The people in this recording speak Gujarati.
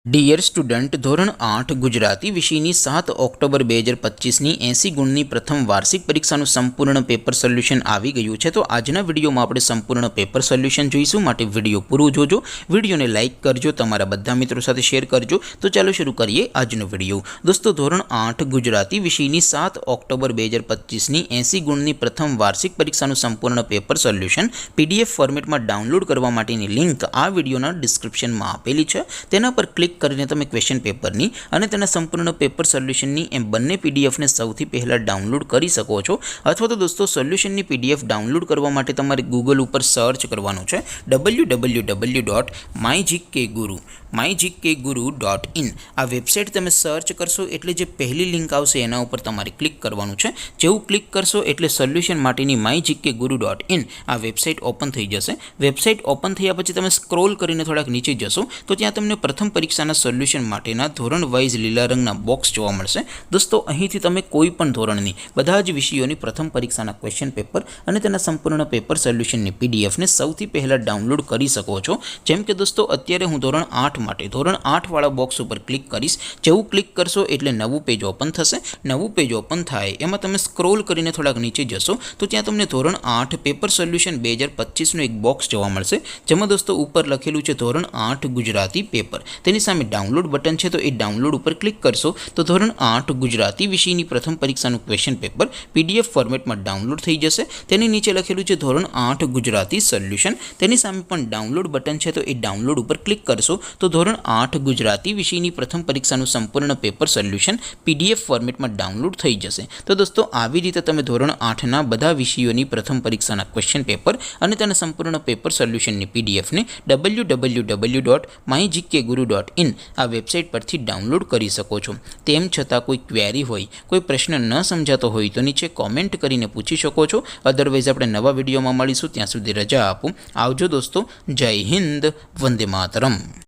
ડિયર સ્ટુડન્ટ, ધોરણ 8 ગુજરાતી વિષયની 7 ઓક્ટોબર 2025ની 80 ગુણની પ્રથમ વાર્ષિક પરીક્ષાનું સંપૂર્ણ પેપર સોલ્યુશન આવી ગયું છે। તો આજના વિડીયોમાં આપણે સંપૂર્ણ પેપર સોલ્યુશન જોઈશું, માટે વિડીયો પૂરો જોજો। વિડીયોને લાઇક કરજો, તમારા બધા મિત્રો સાથે શેર કરજો। તો ચાલો શરૂ કરીએ આજનો વિડીયો। દોસ્તો, ધોરણ 8 ગુજરાતી વિષયની 7 ઓક્ટોબર 2025ની 80 ગુણની પ્રથમ વાર્ષિક પરીક્ષાનું સંપૂર્ણ પેપર સોલ્યુશન PDF ફોર્મેટમાં ડાઉનલોડ કરવા માટેની લિંક આ વિડીયોના ડિસ્ક્રિપ્શનમાં આપેલી છે। તેના પર ક્લિક કરીને તમે ક્વેશ્ચન પેપરની અને તેના સંપૂર્ણ પેપર સોલ્યુશનની એમ બંને પીડીએફને સૌથી પહેલાં ડાઉનલોડ કરી શકો છો। અથવા તો દોસ્તો, સોલ્યુશનની પીડીએફ ડાઉનલોડ કરવા માટે તમારે ગૂગલ ઉપર સર્ચ કરવાનું છે www.mygkguru.in। આ વેબસાઇટ તમે સર્ચ કરશો એટલે જે પહેલી લિંક આવશે એના ઉપર તમારે ક્લિક કરવાનું છે। જેવું ક્લિક કરશો એટલે સોલ્યુશન માટેની mygkguru.in આ વેબસાઇટ ઓપન થઈ જશે। વેબસાઇટ ઓપન થયા પછી તમે સ્ક્રોલ કરીને થોડાક નીચે જશો તો ત્યાં તમને પ્રથમ પરીક્ષાના સોલ્યુશન માટેના ધોરણ વાઇઝ લીલા રંગના બોક્સ જોવા મળશે। દોસ્તો, અહીંથી તમે કોઈ પણ ધોરણની બધા જ વિષયોની પ્રથમ પરીક્ષાના ક્વેશ્ચન પેપર અને તેના સંપૂર્ણ પેપર સોલ્યુશનની પીડીએફને સૌથી પહેલાં ડાઉનલોડ કરી શકો છો। જેમ કે દોસ્તો, અત્યારે હું ધોરણ 8 માટે ધોરણ 8 વાળા બોક્સ ઉપર ક્લિક કરીશ। જેવું ક્લિક કરશો એટલે નવું પેજ ઓપન થશે। નવું પેજ ઓપન થાય એમાં તમે સ્ક્રોલ કરીને થોડાક નીચે જશો તો ત્યાં તમને ધોરણ 8 પેપર સોલ્યુશન 2025નું એક બોક્સ જોવા મળશે, જેમાં દોસ્તો ઉપર લખેલું છે ધોરણ 8 ગુજરાતી પેપર। તેની સામે ડાઉનલોડ બટન છે, તો એ ડાઉનલોડ ઉપર ક્લિક કરશો તો ધોરણ 8 ગુજરાતી વિષયની પ્રથમ પરીક્ષાનું ક્વેશ્ચન પેપર PDF ફોર્મેટમાં ડાઉનલોડ થઈ જશે। તેની નીચે લખેલું છે ધોરણ 8 ગુજરાતી સોલ્યુશન, તેની સામે પણ ડાઉનલોડ બટન છે, તો એ ડાઉનલોડ ઉપર ક્લિક કરશો તો ધોરણ 8 ગુજરાતી વિષયની પ્રથમ પરીક્ષાનું સંપૂર્ણ પેપર સોલ્યુશન PDF ફોર્મેટમાં ડાઉનલોડ થઈ જશે। તો દોસ્તો, આવી રીતે તમે ધોરણ 8ના બધા વિષયોની પ્રથમ પરીક્ષાના ક્વેશ્ચન પેપર અને તેના સંપૂર્ણ પેપર સોલ્યુશનની પીડીએફને www.mygkguru.in આ વેબસાઇટ પરથી ડાઉનલોડ કરી શકો છો। તેમ છતાં કોઈ ક્વેરી હોય, કોઈ પ્રશ્ન ન સમજાતો હોય તો નીચે કોમેન્ટ કરીને પૂછી શકો છો। અદરવાઇઝ આપણે નવા વિડીયોમાં મળીશું, ત્યાં સુધી રજા આપો। આવજો દોસ્તો, જય હિન્દ, વંદે માતરમ।